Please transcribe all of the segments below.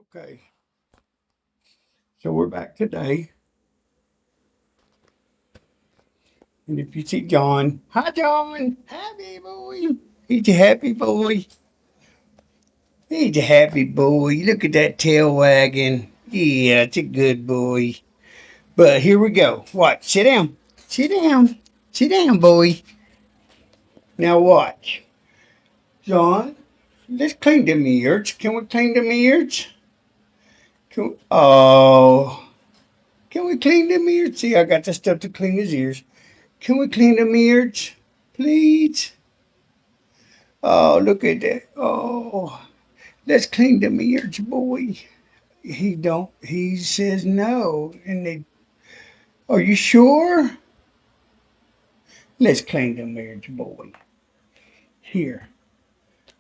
Okay, so we're back today, and if you see John, hi John, happy boy. He's a happy boy. He's a happy boy. Look at that tail wagging. Yeah, it's a good boy. But here we go. Watch. Sit down. Sit down. Sit down, boy. Now watch. John, let's clean them ears. Can we clean them ears? Oh, can we clean them ears? See, I got the stuff to clean his ears. Can we clean them ears? Please? Oh, look at that. Oh, let's clean them ears, boy. He says no. Are you sure? Let's clean them ears, boy. Here,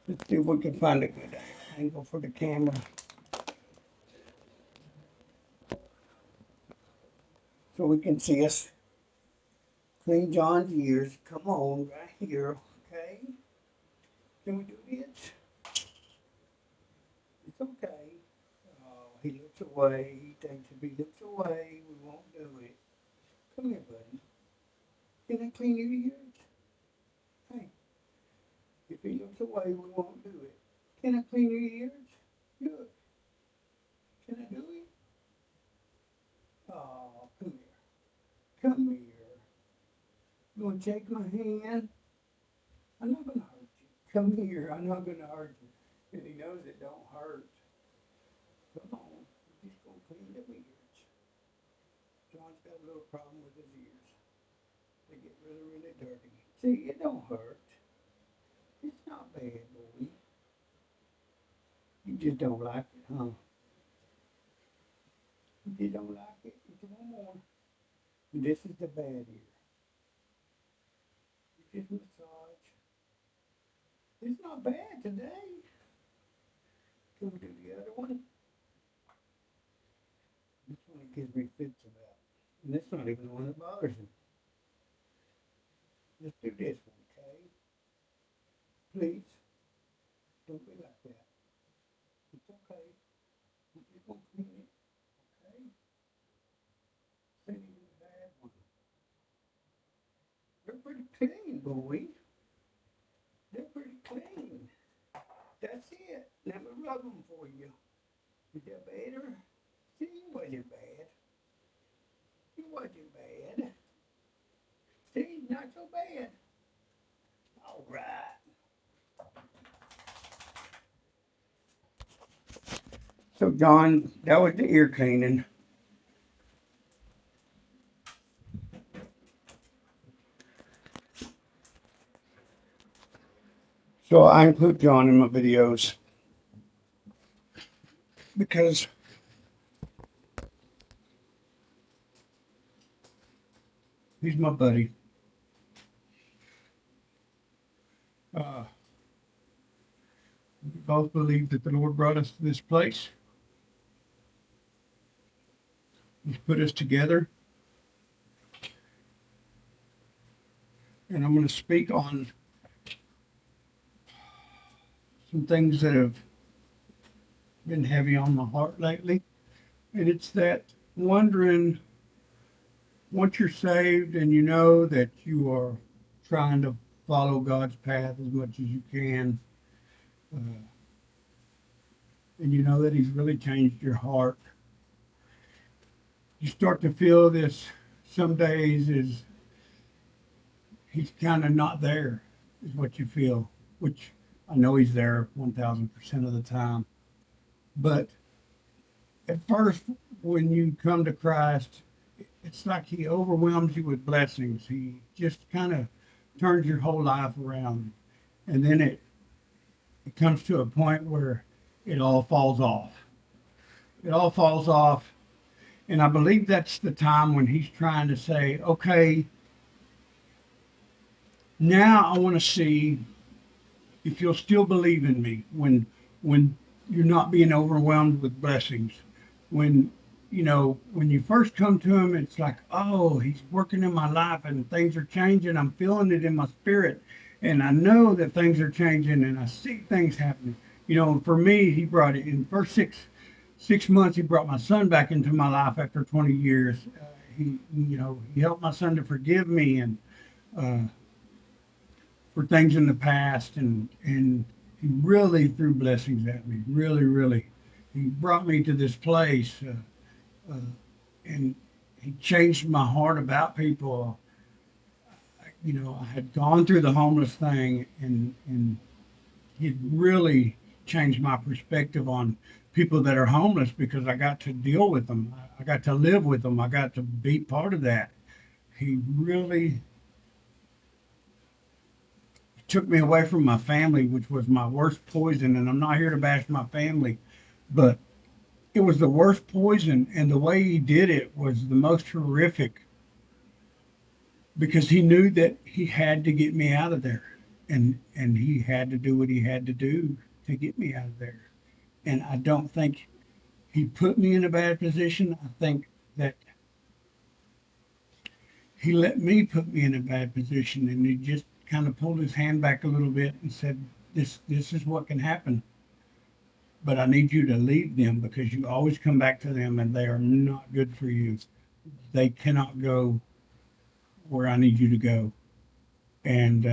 let's see if we can find a good angle for the camera so we can see us clean John's ears. Come on, right here, okay? Can we do this? It's okay. Oh, he looks away. He thinks if he looks away, we won't do it. Come here, buddy. Can I clean your ears? Hey, if he looks away, we won't do it. Can I clean your ears? Look, can I do it? Oh, come here. Come here. You want to take my hand? I'm not going to hurt you. Come here. I'm not going to hurt you. And he knows it don't hurt. Come on. We're just going to clean them ears. John's got a little problem with his ears. They get really, really dirty. See, it don't hurt. It's not bad, boy. You just don't like it, huh? You just don't like it. It's one more. This is the bad ear. You just massage. It's not bad today. Can we do the other one? This one gives me fits about. And that's not even the one that bothers me. Let's do this one, okay? Please, don't be like that. It's okay. We're just gonna clean it, okay? Clean the bad one. They're pretty clean, boy. They're pretty clean. That's it. Let me rub them for you. Is that better? See, it wasn't bad. It wasn't bad. See, not so bad. All right. So, John, that was the ear cleaning. So I include John in my videos because he's my buddy. Uh, we both believe that the Lord brought us to this place. He's put us together. And I'm going to speak on some things that have been heavy on my heart lately. And it's that wondering, once you're saved and you know that you are trying to follow God's path as much as you can, uh, and you know that He's really changed your heart, you start to feel this some days is He's kind of not there, is what you feel, which I know He's there 1000% of the time. But at first, when you come to Christ, it's like He overwhelms you with blessings. He just kind of turns your whole life around. And then it comes to a point where it all falls off. It all falls off. And I believe that's the time when He's trying to say, okay, now I want to see if you'll still believe in me when you're not being overwhelmed with blessings. When when you first come to Him, it's like, oh, He's working in my life and things are changing. I'm feeling it in my spirit, and I know that things are changing, and I see things happening. For me, He brought it in first 6 months, he brought my son back into my life after 20 years. He helped my son to forgive me and uh, for things in the past, and he really threw blessings at me. Really, really, he brought me to this place, uh, and he changed my heart about people. I had gone through the homeless thing, and he really changed my perspective on people that are homeless because I got to deal with them. I got to live with them. I got to be part of that. He really took me away from my family, which was my worst poison. And I'm not here to bash my family, but it was the worst poison. And the way he did it was the most horrific because he knew that he had to get me out of there. And he had to do what he had to do to get me out of there. And I don't think he put me in a bad position. I think that he let me put me in a bad position, and he just kind of pulled his hand back a little bit and said, "This is what can happen, but I need you to leave them because you always come back to them, and they are not good for you. They cannot go where I need you to go." And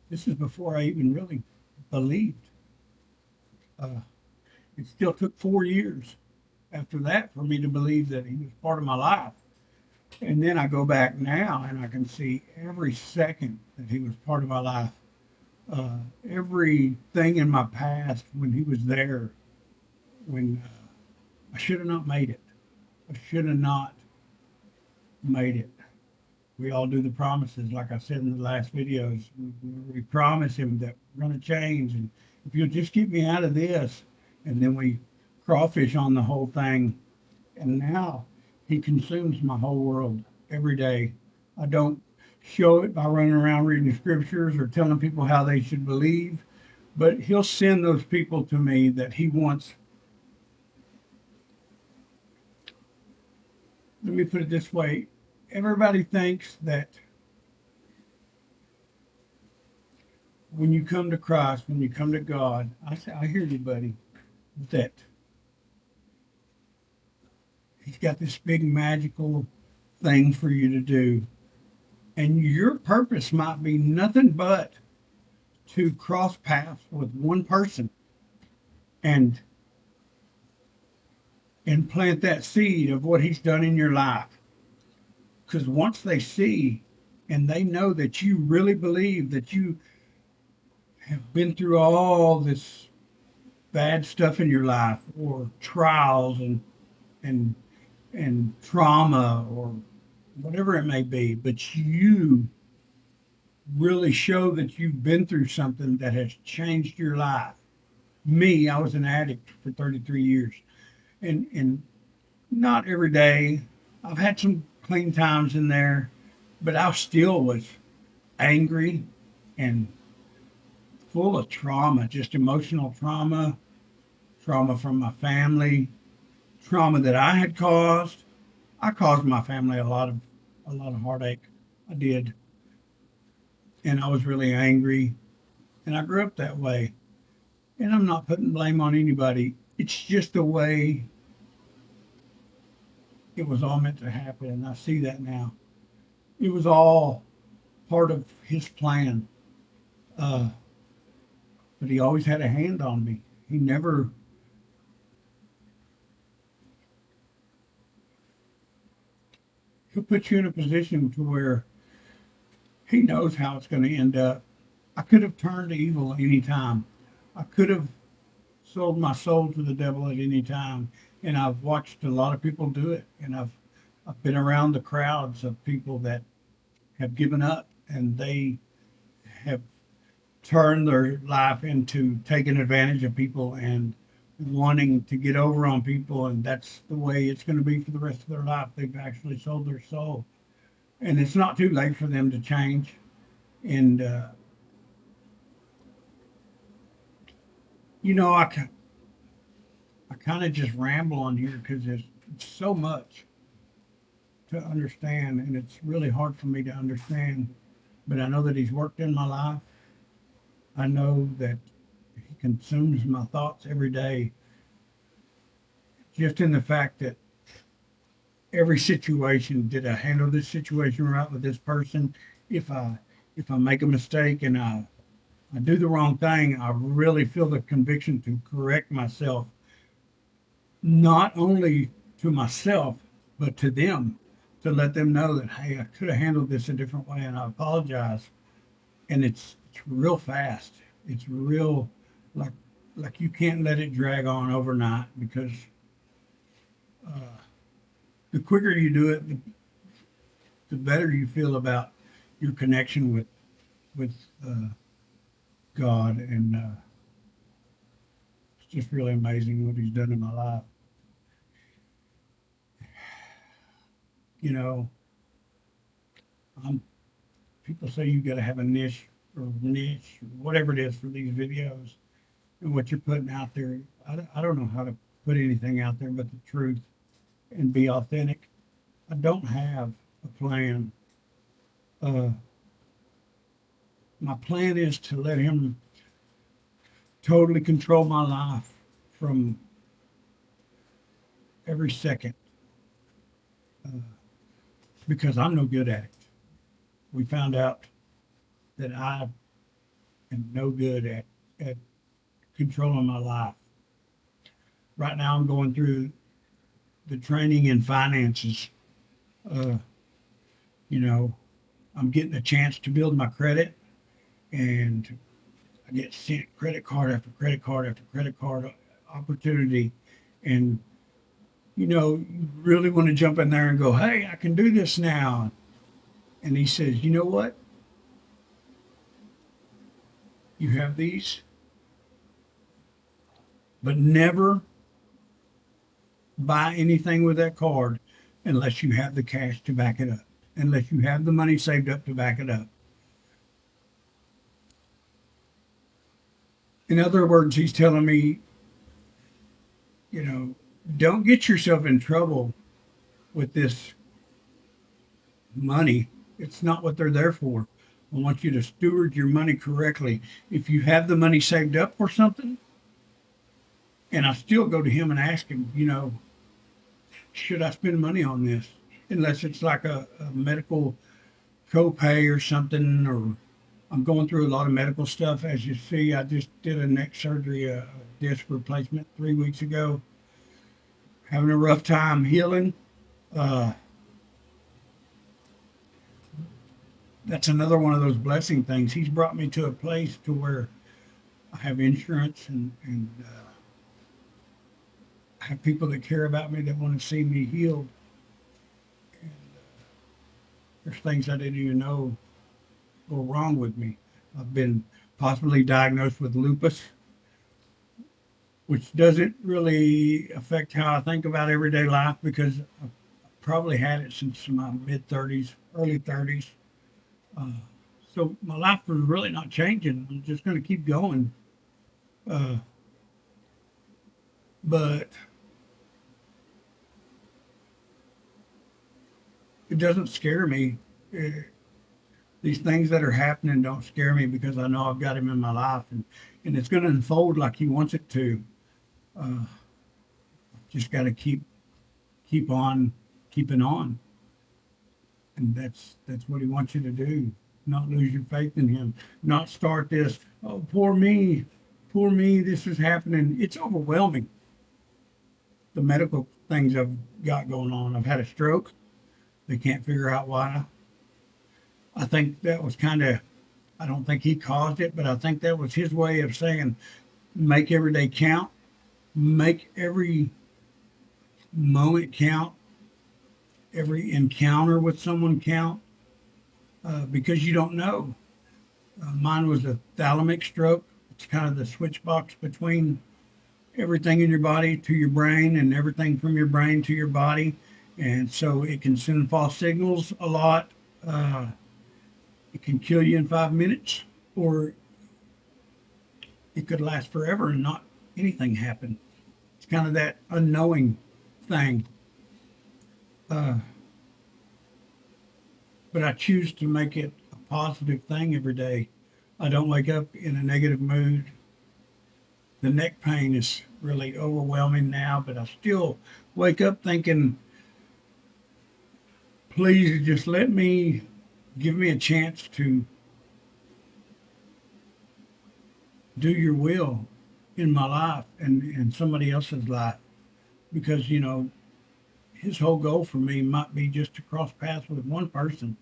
this is before I even really believed. Uh, it still took 4 years after that for me to believe that he was part of my life. And then I go back now and I can see every second that he was part of my life. Everything in my past when he was there, when I should have not made it. I should have not made it. We all do the promises, like I said in the last videos. We promise him that we're going to change. And if you'll just get me out of this, and then we crawfish on the whole thing. And now he consumes my whole world every day. I don't show it by running around reading scriptures or telling people how they should believe, but he'll send those people to me that he wants. Let me put it this way. Everybody thinks that when you come to Christ, when you come to God, I say, I hear you, buddy, that he's got this big magical thing for you to do. And your purpose might be nothing but to cross paths with one person and plant that seed of what he's done in your life. Because once they see and they know that you really believe that you have been through all this bad stuff in your life or trials and and trauma or whatever it may be, but you really show that you've been through something that has changed your life. Me, I was an addict for 33 years, and not every day. I've had some clean times in there, but I still was angry and full of trauma, just emotional trauma, trauma from my family, trauma that I had caused. I caused my family a lot of heartache. I did, and I was really angry, and I grew up that way. And I'm not putting blame on anybody. It's just the way it was all meant to happen, and I see that now. It was all part of his plan. Uh, but he always had a hand on me. He never, he'll put you in a position to where he knows how it's going to end up. I could have turned to evil any time. I could have sold my soul to the devil at any time. And I've watched a lot of people do it. And I've been around the crowds of people that have given up and they have turned their life into taking advantage of people and wanting to get over on people, and that's the way it's going to be for the rest of their life. They've actually sold their soul, and it's not too late for them to change. And you know, I kind of just ramble on here because there's so much to understand, and it's really hard for me to understand. But I know that He's worked in my life. I know that He consumes my thoughts every day. just in the fact that every situation, did I handle this situation right with this person? If I if I make a mistake and I do the wrong thing, I really feel the conviction to correct myself, not only to myself, but to them, to let them know that, hey, I could have handled this a different way and I apologize. And it's real fast. It's real like like you can't let it drag on overnight because uh, the quicker you do it, the better you feel about your connection with uh, God. And it's just really amazing what He's done in my life. You know, I'm people say you got to have a niche, whatever it is for these videos and what you're putting out there. I don't know how to put anything out there but the truth and be authentic. I don't have a plan. Uh, my plan is to let Him totally control my life from every second uh, because I'm no good at it. We found out that I am no good at controlling my life. Right now, I'm going through the training in finances. Uh, you know, I'm getting a chance to build my credit, and I get sent credit card after credit card after credit card opportunity. And, you really want to jump in there and go, hey, I can do this now. And he says, you know what? You have these, but never buy anything with that card unless you have the cash to back it up, unless you have the money saved up to back it up. In other words, he's telling me, you know, don't get yourself in trouble with this money. It's not what they're there for. I want you to steward your money correctly. If you have the money saved up for something, and I still go to him and ask him, should I spend money on this? Unless it's like a medical copay or something, or I'm going through a lot of medical stuff. As you see, I just did a neck surgery, a disc replacement 3 weeks ago. Having a rough time healing. Uh, that's another one of those blessing things. He's brought me to a place to where I have insurance and I have people that care about me that want to see me healed. And there's things I didn't even know were wrong with me. I've been possibly diagnosed with lupus, which doesn't really affect how I think about everyday life because I've probably had it since my mid 30s, early 30s. Uh, so my life was really not changing. I'm just going to keep going. Uh, but it doesn't scare me. Uh, these things that are happening don't scare me because I know I've got him in my life and it's going to unfold like he wants it to. Uh, just got to keep on keeping on, and that's what he wants you to do. Not lose your faith in him. Not start this. Oh, poor me. This is happening. It's overwhelming. The medical things I've got going on. I've had a stroke. They can't figure out why. I think that was kind of. I don't think he caused it, but I think that was his way of saying, make every day count, make every moment count, every encounter with someone count, because you don't know. Mine was a thalamic stroke. It's kind of the switch box between everything in your body to your brain and everything from your brain to your body. And so it can send false signals a lot. Uh, it can kill you in 5 minutes, or it could last forever and not anything happen. It's kind of that unknowing thing. Uh, but I choose to make it a positive thing every day. I don't wake up in a negative mood. the neck pain is really overwhelming now, but I still wake up thinking, please just give me a chance to do your will in my life and somebody else's life. Because, his whole goal for me might be just to cross paths with one person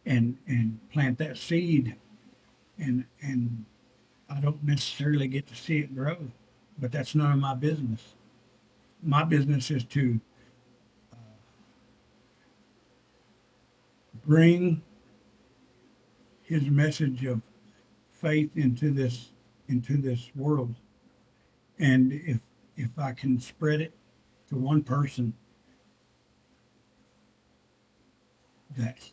and plant that seed and I don't necessarily get to see it grow, but that's none of my business. My business is to bring his message of faith into this world. And if I can spread it to one person, that's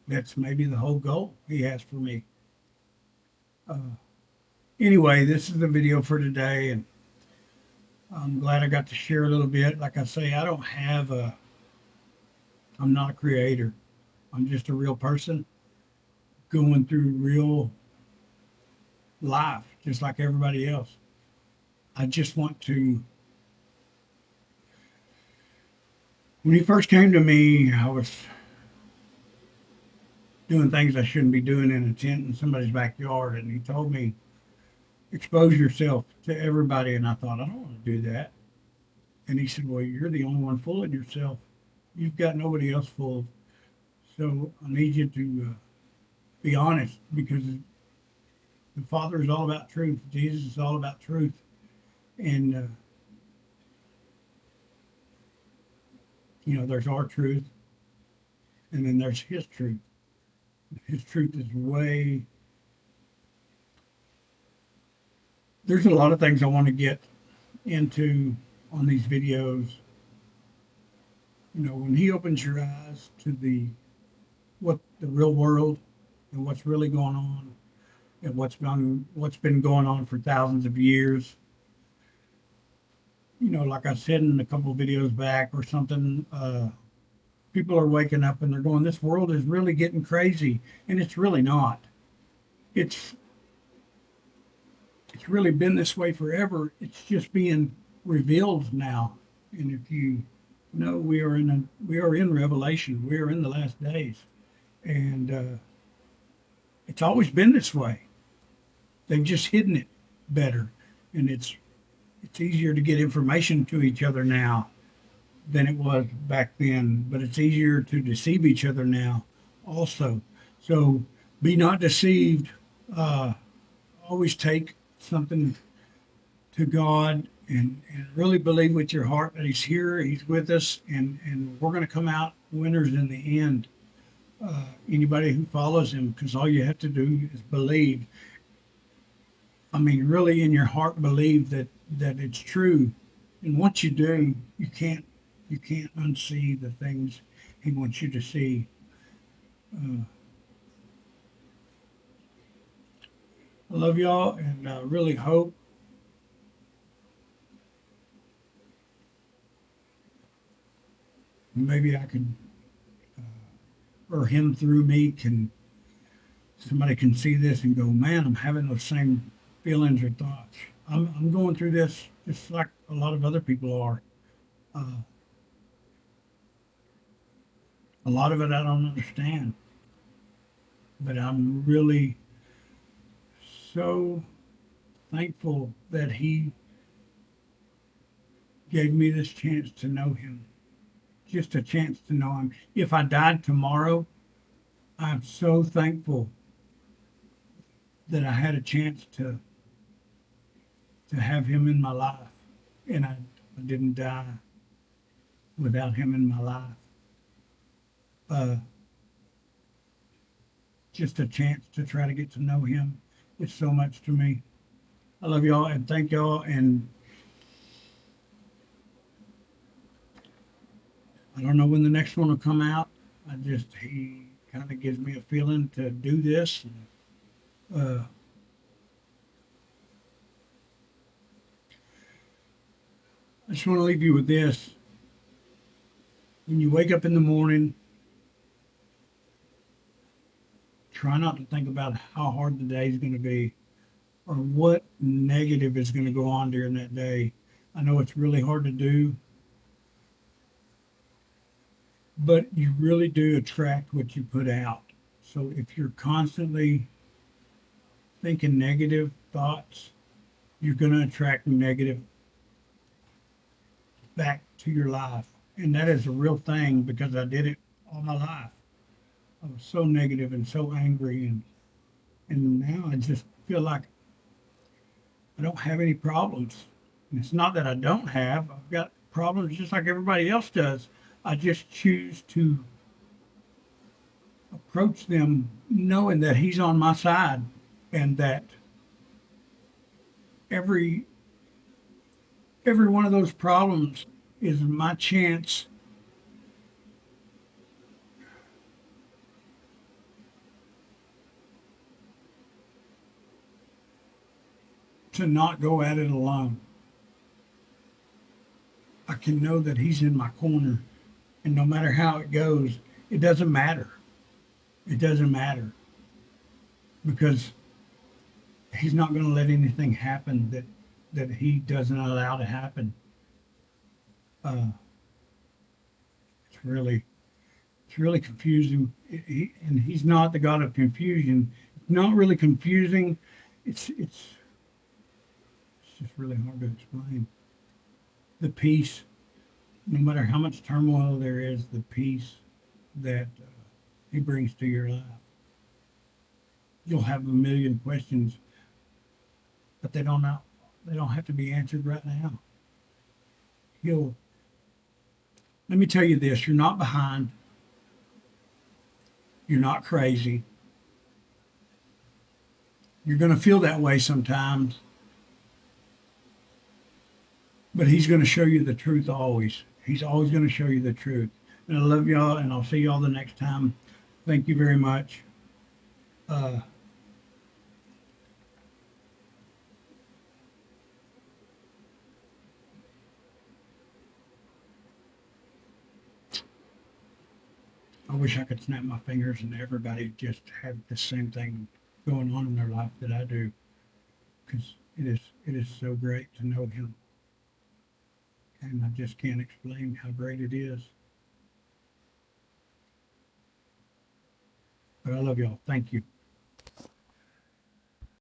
that's maybe the whole goal he has for me. Uh, anyway, this is the video for today, and I'm glad I got to share a little bit. Like I say, I'm not a creator. I'm just a real person going through real life, just like everybody else. I just want to. When he first came to me, I was doing things I shouldn't be doing in a tent in somebody's backyard, and he told me, expose yourself to everybody. And I thought, I don't want to do that. And he said, well, you're the only one fooling yourself. You've got nobody else fooled. So I need you to be honest, because the Father is all about truth. Jesus is all about truth. And, there's our truth, and then there's his truth. His truth is there's a lot of things I want to get into on these videos. When he opens your eyes to what the real world and what's really going on and what's been going on for thousands of years. Like I said in a couple of videos back or something, people are waking up and they're going, this world is really getting crazy. And it's really not. It's really been this way forever. It's just being revealed now. And if you know, we are in Revelation. We are in the last days. And it's always been this way. They've just hidden it better. And it's easier to get information to each other now than it was back then, but it's easier to deceive each other now also. So be not deceived. Always take something to God and really believe with your heart that he's here, he's with us, and we're going to come out winners in the end. Anybody who follows him, because all you have to do is believe. I mean, really in your heart believe that it's true. And once you do, you can't unsee the things he wants you to see. I love y'all, and I really hope maybe I can, or him through me somebody can see this and go, man, I'm having those same feelings or thoughts. I'm going through this just like a lot of other people are. A lot of it I don't understand, but I'm really so thankful that he gave me this chance to know him, just a chance to know him. If I died tomorrow, I'm so thankful that I had a chance to have him in my life, and I didn't die without him in my life. Just a chance to try to get to know him is so much to me. I love y'all and thank y'all, and I don't know when the next one will come out. He kind of gives me a feeling to do this. I just want to leave you with this. When you wake up in the morning, try not to think about how hard the day is going to be or what negative is going to go on during that day. I know it's really hard to do, but you really do attract what you put out. So if you're constantly thinking negative thoughts, you're going to attract negative back to your life. And that is a real thing because I did it all my life. I was so negative and so angry, and now I just feel like I don't have any problems. And it's not that I don't have. I've got problems just like everybody else does. I just choose to approach them knowing that he's on my side and that every every one of those problems is my chance to not go at it alone. I can know that he's in my corner, and no matter how it goes, it doesn't matter. It doesn't matter because he's not going to let anything happen that he doesn't allow to happen. Uh, it's really it's really confusing. And he's not the God of confusion. It's not really confusing. It's just really hard to explain. The peace, no matter how much turmoil there is, the peace that he brings to your life. You'll have a million questions, but they don't know. They don't have to be answered right now. He'll. Let me tell you this: you're not behind. You're not crazy. You're going to feel that way sometimes, but he's going to show you the truth always. He's always going to show you the truth. And I love y'all, and I'll see y'all the next time. Thank you very much. Uh, I wish I could snap my fingers and everybody just had the same thing going on in their life that I do, because it is so great to know him, and I just can't explain how great it is. But I love y'all. Thank you.